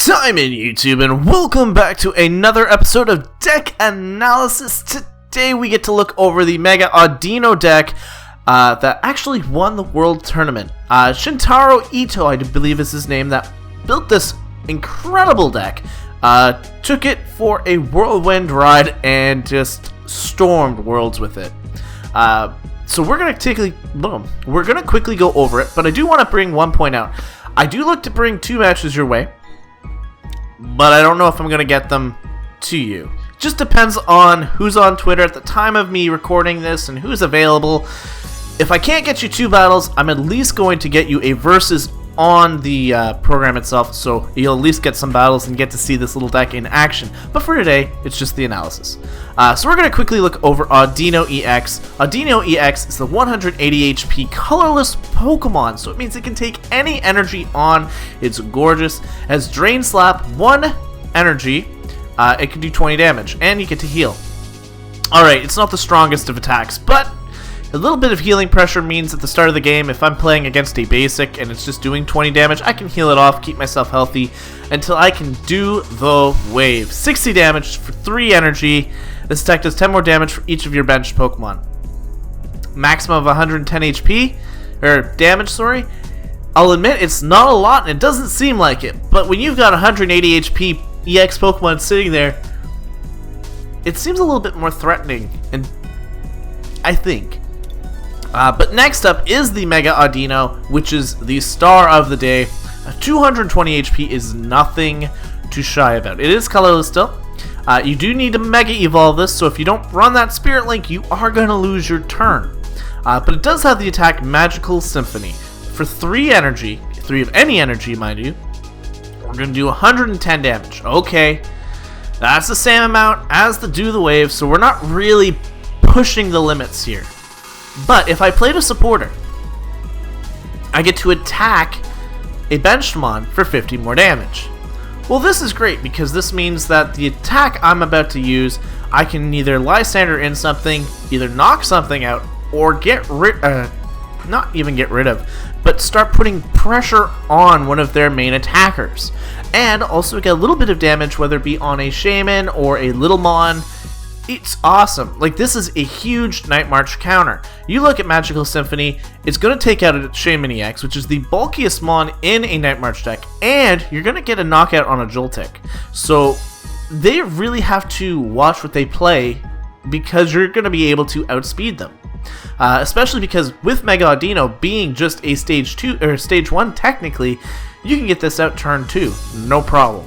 Time in YouTube, and welcome back to another episode of Deck Analysis. Today we get to look over the Mega Audino deck that actually won the World Tournament. Shintaro Ito, I believe is his name, that built this incredible deck, took it for a whirlwind ride and just stormed worlds with it. So we're gonna quickly go over it, but I do want to bring one point out. I do look to bring two matches your way, but I don't know if I'm going to get them to you. Just depends on who's on Twitter at the time of me recording this and who's available. If I can't get you two battles, I'm at least going to get you a versus on the program itself, so you'll at least get some battles and get to see this little deck in action. But for today, it's just the analysis. So we're going to quickly look over Audino EX. Audino EX is the 180 HP colorless Pokemon, so it means it can take any energy on. It's gorgeous. It has Drain Slap, 1 energy. It can do 20 damage, and you get to heal. Alright, it's not the strongest of attacks, but a little bit of healing pressure means at the start of the game, if I'm playing against a basic and it's just doing 20 damage, I can heal it off, keep myself healthy, until I can do the wave. 60 damage for 3 energy. This attack does 10 more damage for each of your benched Pokemon. Maximum of 110 HP, or damage, sorry. I'll admit, it's not a lot and it doesn't seem like it, but when you've got 180 HP EX Pokemon sitting there, it seems a little bit more threatening, and I think. But next up is the Mega Audino, which is the star of the day. 220 HP is nothing to shy about. It is colorless still. You do need to Mega Evolve this, so if you don't run that Spirit Link, you are going to lose your turn. But it does have the attack Magical Symphony. For 3 energy, 3 of any energy, mind you, we're going to do 110 damage. Okay, that's the same amount as the Do the Wave, so we're not really pushing the limits here. But if I played a supporter, I get to attack a benched mon for 50 more damage. Well, this is great because this means that the attack I'm about to use, I can either Lysander in something, either knock something out, or not even get rid of, but start putting pressure on one of their main attackers. And also get a little bit of damage, whether it be on a Shaman or a Little Mon. It's awesome. Like, this is a huge Night March counter. You look at Magical Symphony, it's going to take out a Shaman EX, which is the bulkiest mon in a Night March deck, and you're going to get a knockout on a Joltik. So they really have to watch what they play because you're going to be able to outspeed them. Especially because with Mega Audino being just a stage 2 or stage 1 technically, you can get this out turn 2, no problem.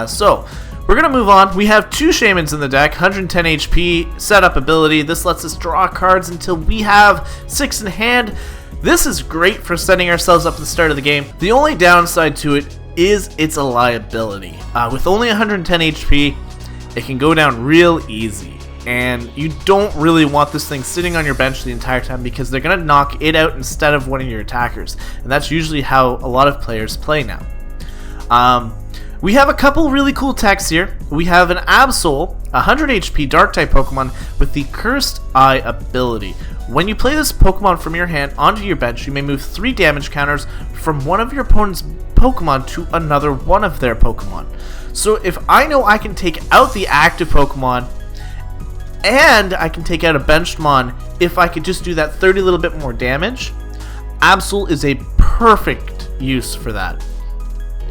So we're going to move on. We have 2 Shamans in the deck, 110 HP, setup ability. This lets us draw cards until we have 6 in hand. This is great for setting ourselves up at the start of the game. The only downside to it is it's a liability. With only 110 HP, it can go down real easy. And you don't really want this thing sitting on your bench the entire time because they're going to knock it out instead of one of your attackers. And that's usually how a lot of players play now. We have a couple really cool techs here. We have an Absol, 100 HP Dark-type Pokemon with the Cursed Eye ability. When you play this Pokemon from your hand onto your bench, you may move 3 damage counters from one of your opponent's Pokemon to another one of their Pokemon. So if I know I can take out the active Pokemon, and I can take out a benched mon if I could just do that 30 little bit more damage, Absol is a perfect use for that.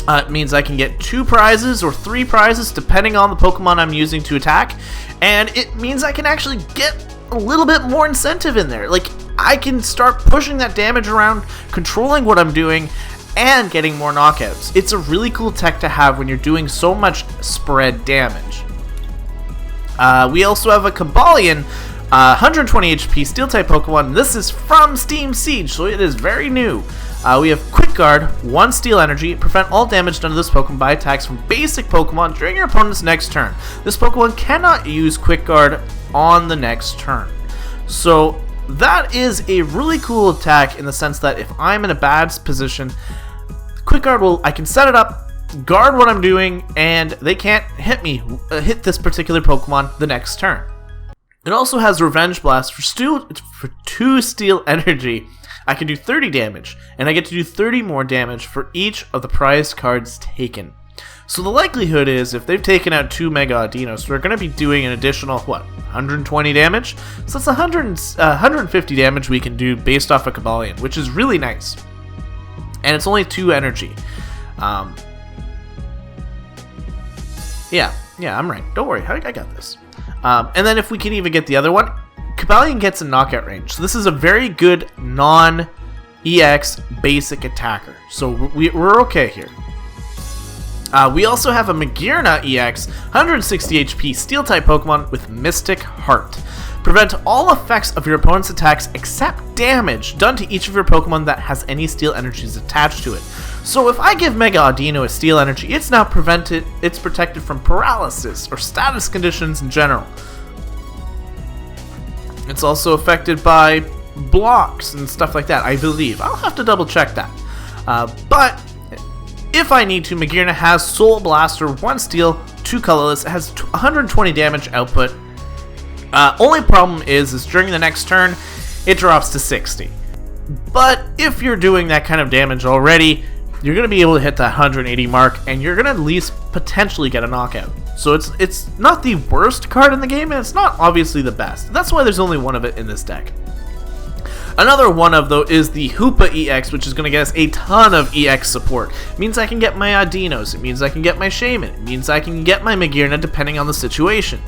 It means I can get 2 prizes or 3 prizes depending on the Pokemon I'm using to attack, and it means I can actually get a little bit more incentive in there. Like, I can start pushing that damage around, controlling what I'm doing, and getting more knockouts. It's a really cool tech to have when you're doing so much spread damage. We also have a Cobalion, 120 HP Steel-type Pokemon. This is from Steam Siege, so it is very new. We have Quick Guard, 1 Steel Energy, prevent all damage done to this Pokemon by attacks from basic Pokemon during your opponent's next turn. This Pokemon cannot use Quick Guard on the next turn. So that is a really cool attack in the sense that if I'm in a bad position, Quick Guard I can set it up, guard what I'm doing, and they can't hit this particular Pokemon the next turn. It also has Revenge Blast for 2 Steel Energy. I can do 30 damage, and I get to do 30 more damage for each of the prized cards taken. So the likelihood is, if they've taken out 2 Mega Audinos, they're going to be doing an additional, 120 damage? So that's 150 damage we can do based off a Cobalion, which is really nice. And it's only 2 energy. Yeah, I'm right. Don't worry, I got this. And then if we can even get the other one, Cobalion gets a knockout range. So this is a very good non-EX basic attacker. So we're okay here. We also have a Magearna EX, 160 HP Steel-type Pokemon with Mystic Heart. Prevent all effects of your opponent's attacks except damage done to each of your Pokemon that has any Steel energies attached to it. So if I give Mega Audino a Steel energy, it's now protected from paralysis or status conditions in general. It's also affected by blocks and stuff like that, I believe. I'll have to double check that. But if I need to, Magearna has Soul Blaster, 1 Steel, 2 colorless. It has 120 damage output. Only problem is during the next turn, it drops to 60. But if you're doing that kind of damage already, you're going to be able to hit that 180 mark, and you're going to at least potentially get a knockout. So it's not the worst card in the game, and it's not obviously the best. That's why there's only one of it in this deck. Another one of, though, is the Hoopa EX, which is going to get us a ton of EX support. It means I can get my Audinos, it means I can get my Shaman, it means I can get my Magearna depending on the situation.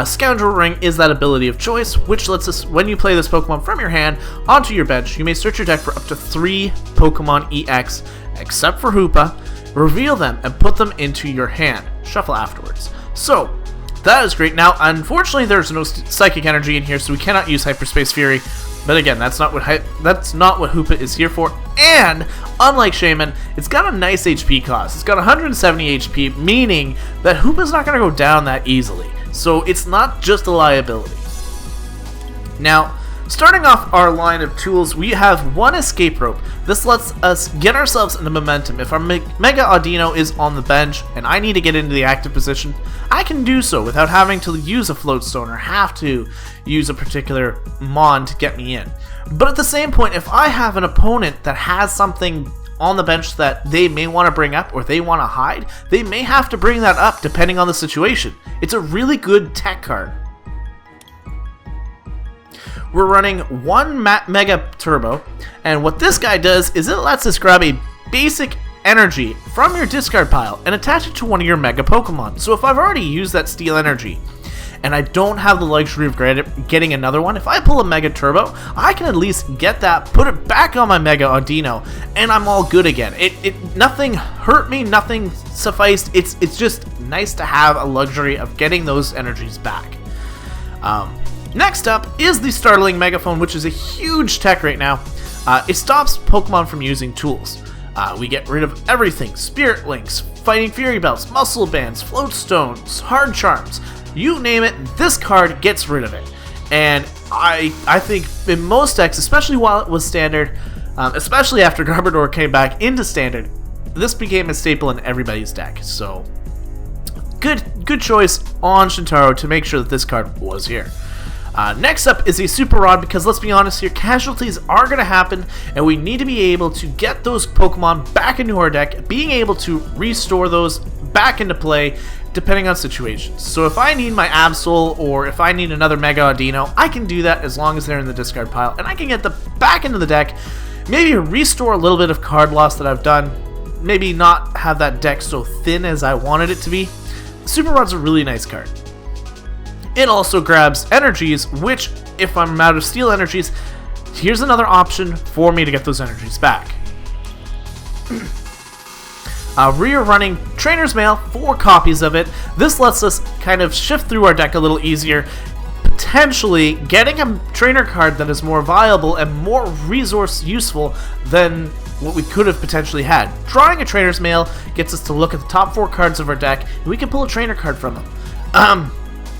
Scoundrel Ring is that ability of choice, which lets us, when you play this Pokemon from your hand onto your bench, you may search your deck for up to 3 Pokemon EX, except for Hoopa, reveal them, and put them into your hand. Shuffle afterwards. So, that is great. Now, unfortunately, there's no Psychic Energy in here, so we cannot use Hyperspace Fury. But again, that's not what Hoopa is here for. And unlike Shaman, it's got a nice HP cost. It's got 170 HP, meaning that Hoopa's not going to go down that easily. So it's not just a liability. Now, starting off our line of tools, we have 1 Escape Rope. This lets us get ourselves into momentum. If our Mega Audino is on the bench and I need to get into the active position, I can do so without having to use a Float Stone or have to use a particular Mon to get me in. But at the same point, if I have an opponent that has something on the bench that they may want to bring up or they want to hide, they may have to bring that up depending on the situation. It's a really good tech card. We're running 1 Mega Turbo, and what this guy does is it lets us grab a basic energy from your discard pile and attach it to one of your Mega Pokemon. So if I've already used that Steel energy and I don't have the luxury of getting another one, if I pull a Mega Turbo, I can at least get that, put it back on my Mega Audino, and I'm all good again. Nothing hurt me, nothing sufficed. It's just nice to have a luxury of getting those energies back. Next up is the Startling Megaphone, which is a huge tech right now. It stops Pokemon from using tools. We get rid of everything: Spirit Links, Fighting Fury Belts, Muscle Bands, Float Stones, Hard Charms. You name it, this card gets rid of it. And I think in most decks, especially while it was standard, especially after Garbodor came back into standard, this became a staple in everybody's deck. So good choice on Shintaro to make sure that this card was here. Next up is a Super Rod, because let's be honest here, casualties are going to happen, and we need to be able to get those Pokemon back into our deck, being able to restore those back into play depending on situations. So if I need my Absol or if I need another Mega Audino, I can do that as long as they're in the discard pile, and I can get them back into the deck, maybe restore a little bit of card loss that I've done, maybe not have that deck so thin as I wanted it to be. Super Rod's a really nice card. It also grabs energies, which, if I'm out of Steel energies, here's another option for me to get those energies back. We are running Trainer's Mail, 4 copies of it. This lets us kind of shift through our deck a little easier, potentially getting a trainer card that is more viable and more resource useful than what we could have potentially had. Drawing a Trainer's Mail gets us to look at the top 4 cards of our deck, and we can pull a trainer card from them.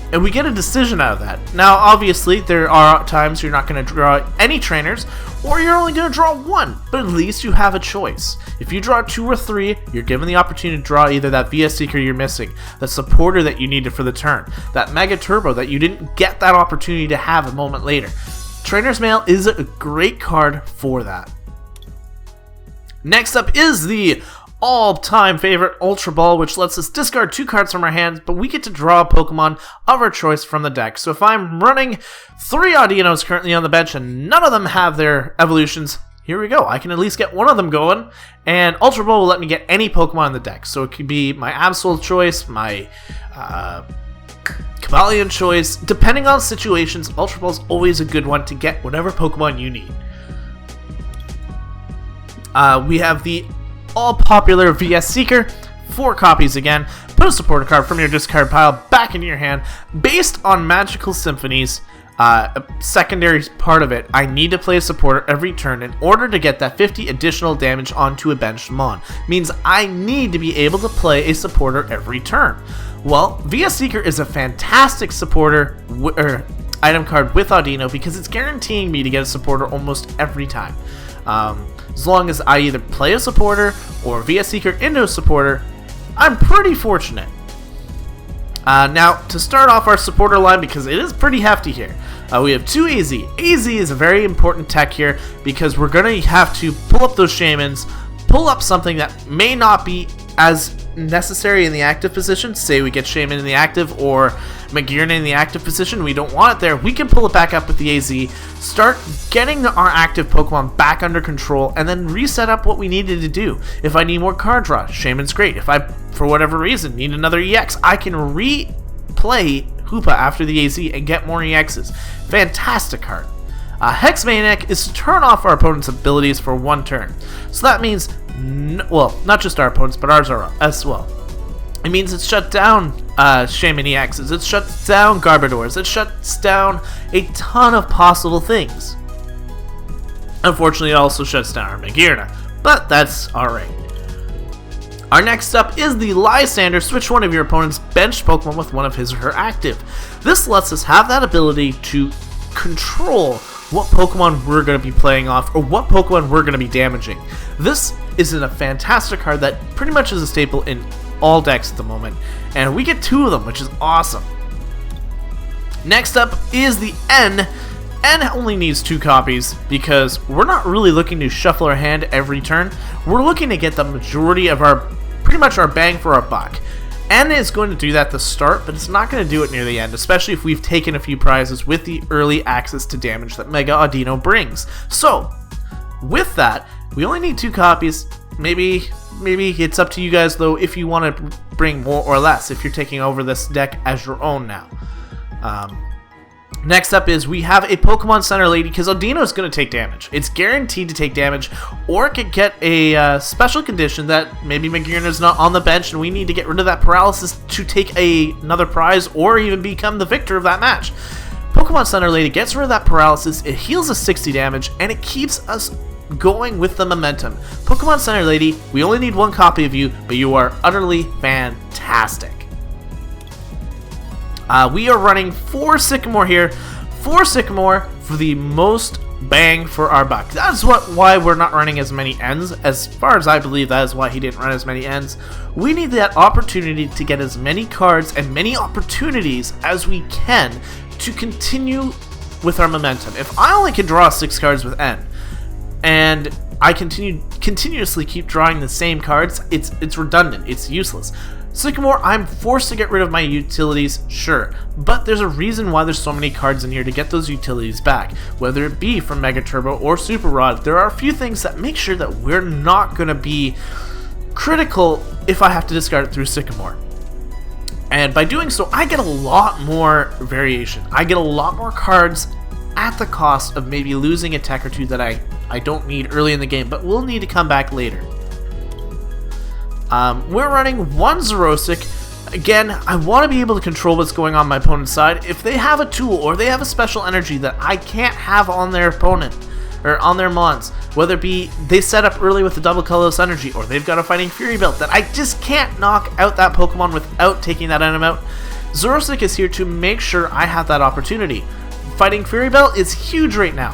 And we get a decision out of that. Now, obviously, there are times you're not going to draw any trainers, or you're only going to draw 1, but at least you have a choice. If you draw 2 or 3, you're given the opportunity to draw either that VS Seeker you're missing, the supporter that you needed for the turn, that Mega Turbo that you didn't get that opportunity to have a moment later. Trainer's Mail is a great card for that. Next up is the all-time favorite Ultra Ball, which lets us discard 2 cards from our hands, but we get to draw a Pokemon of our choice from the deck. So if I'm running 3 Audinos currently on the bench and none of them have their evolutions, here we go. I can at least get one of them going, and Ultra Ball will let me get any Pokemon in the deck. So it could be my Absol choice, my Cavalion choice. Depending on situations, Ultra Ball is always a good one to get whatever Pokemon you need. We have the all-popular VS Seeker, 4 copies again. Put a supporter card from your discard pile back into your hand. Based on Magical Symphonies, a secondary part of it, I need to play a supporter every turn in order to get that 50 additional damage onto a benched Mon. Means I need to be able to play a supporter every turn. Well, VS Seeker is a fantastic supporter item card with Audino because it's guaranteeing me to get a supporter almost every time. As long as I either play a supporter or VS Seeker into a supporter, I'm pretty fortunate. Now, to start off our supporter line, because it is pretty hefty here, we have 2 AZ. AZ is a very important tech here because we're going to have to pull up those Shamans, pull up something that may not be as necessary in the active position. Say we get Shaman in the active or Magearna in the active position, we don't want it there. We can pull it back up with the AZ, start getting our active Pokemon back under control, and then reset up what we needed to do. If I need more card draw, Shaman's great. If I, for whatever reason, need another EX, I can replay Hoopa after the AZ and get more EXs. Fantastic card. Hex Maniac is to turn off our opponent's abilities for 1 turn. So that means, well, not just our opponents, but ours are as well. It means it shuts down Shaman EXs, it shuts down Garbodors, it shuts down a ton of possible things. Unfortunately, it also shuts down our Magearna, but that's alright. Our next up is the Lysander. Switch one of your opponent's benched Pokemon with one of his or her active. This lets us have that ability to control what Pokemon we're going to be playing off or what Pokemon we're going to be damaging. This is a fantastic card that pretty much is a staple in all decks at the moment, and we get 2 of them, which is awesome. Next up is the N. N only needs 2 copies because we're not really looking to shuffle our hand every turn. We're looking to get the majority of our, pretty much our bang for our buck. N is going to do that at the start, but it's not going to do it near the end, especially if we've taken a few prizes with the early access to damage that Mega Audino brings. So, with that, we only need 2 copies. Maybe it's up to you guys, though, if you want to bring more or less, if you're taking over this deck as your own now. Next up is we have a Pokemon Center Lady, because Audino is going to take damage. It's guaranteed to take damage, or it could get a special condition that maybe Magearna is not on the bench and we need to get rid of that paralysis to take another prize or even become the victor of that match. Pokemon Center Lady gets rid of that paralysis, it heals us 60 damage, and it keeps us going with the momentum. Pokemon Center Lady, we only need 1 copy of you, but you are utterly fantastic. We are running 4 Sycamore here. 4 Sycamore for the most bang for our buck. That's why we're not running as many ends. As far as I believe, that is why he didn't run as many ends. We need that opportunity to get as many cards and many opportunities as we can to continue with our momentum. If I only can draw 6 cards with N, and I continuously keep drawing the same cards, it's redundant, it's useless. Sycamore, I'm forced to get rid of my utilities, sure, but there's a reason why there's so many cards in here to get those utilities back. Whether it be from Mega Turbo or Super Rod, there are a few things that make sure that we're not going to be critical if I have to discard it through Sycamore. And by doing so, I get a lot more variation. I get a lot more cards at the cost of maybe losing a tech or 2 that I don't need early in the game, but will need to come back later. We're running 1 Xerosic. Again, I want to be able to control what's going on my opponent's side. If they have a tool or they have a special energy that I can't have on their opponent or on their Mons, whether it be they set up early with the double colorless energy or they've got a Fighting Fury belt that I just can't knock out that Pokemon without taking that item out, Xerosic is here to make sure I have that opportunity. Fighting Fury belt is huge right now.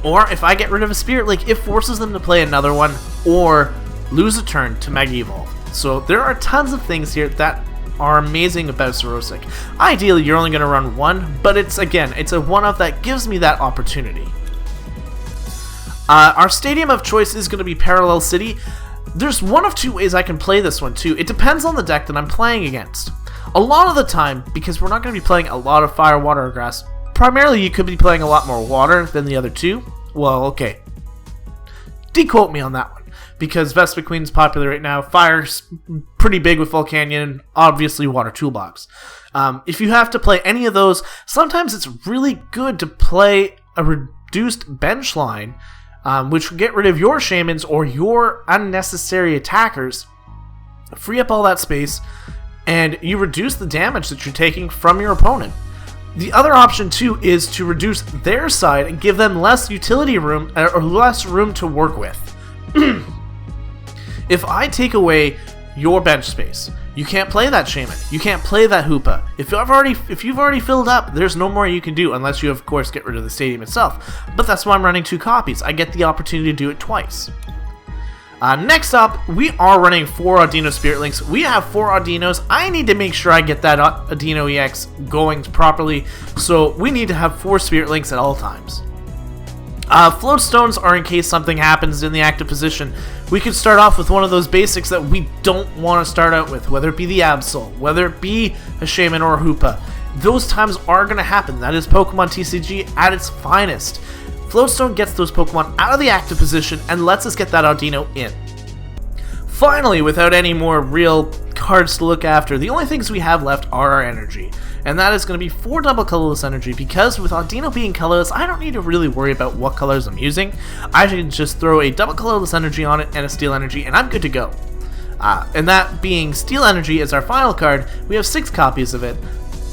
Or if I get rid of a Spirit Link, it forces them to play another one or lose a turn to Mega Evolve. So there are tons of things here that are amazing about Sorosic. Ideally, you're only going to run one, but it's a one-off that gives me that opportunity. Our stadium of choice is going to be Parallel City. There's one of two ways I can play this one too. It depends on the deck that I'm playing against. A lot of the time, because we're not going to be playing a lot of fire, water, or grass, primarily you could be playing a lot more water than the other two. Well, okay. Dequote me on that one, because Vespa Queen's popular right now. Fire's pretty big with Volcanion, obviously Water Toolbox. If you have to play any of those, sometimes it's really good to play a reduced bench line, which will get rid of your Shamans or your unnecessary attackers, free up all that space, and you reduce the damage that you're taking from your opponent. The other option too is to reduce their side and give them less utility room or less room to work with. If I take away your bench space, you can't play that Shaman, you can't play that Hoopa. If you've already filled up, there's no more you can do unless you of course get rid of the stadium itself. But that's why I'm running 2 copies. I get the opportunity to do it twice. Next up, we are running 4 Audino Spirit Links. We have 4 Audinos. I need to make sure I get that Audino EX going properly, so we need to have 4 Spirit Links at all times. Float Stones are in case something happens in the active position. We could start off with one of those basics that we don't want to start out with, whether it be the Absol, whether it be a Shaman or a Hoopa. Those times are going to happen. That is Pokemon TCG at its finest. Floatstone gets those Pokemon out of the active position and lets us get that Audino in. Finally, without any more real cards to look after, the only things we have left are our energy. And that is going to be 4 double colorless energy, because with Audino being colorless, I don't need to really worry about what colors I'm using. I can just throw a double colorless energy on it and a steel energy, and I'm good to go. And that being steel energy is our final card. We have 6 copies of it.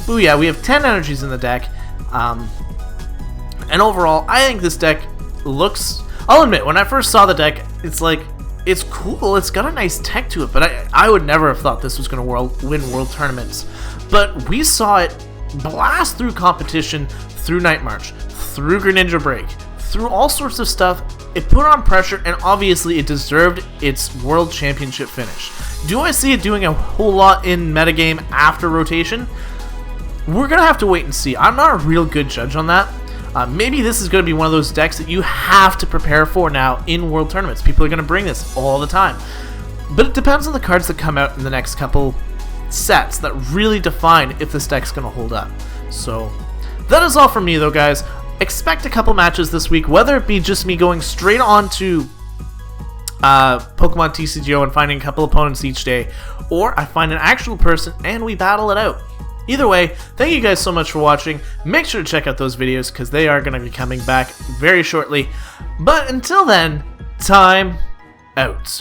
Booyah, we have 10 energies in the deck. And overall, I think this deck looks... I'll admit, when I first saw the deck, it's like, it's cool, it's got a nice tech to it, but I would never have thought this was going to win world tournaments. But we saw it blast through competition, through Night March, through Greninja Break, through all sorts of stuff. It put on pressure, and obviously it deserved its world championship finish. Do I see it doing a whole lot in metagame after rotation? We're going to have to wait and see. I'm not a real good judge on that. Maybe this is going to be one of those decks that you have to prepare for now in world tournaments. People are going to bring this all the time. But it depends on the cards that come out in the next couple sets that really define if this deck's going to hold up. So that is all from me though, guys. Expect a couple matches this week, whether it be just me going straight on to Pokemon TCGO and finding a couple opponents each day, or I find an actual person and we battle it out. Either way, thank you guys so much for watching. Make sure to check out those videos because they are going to be coming back very shortly. But until then, time out.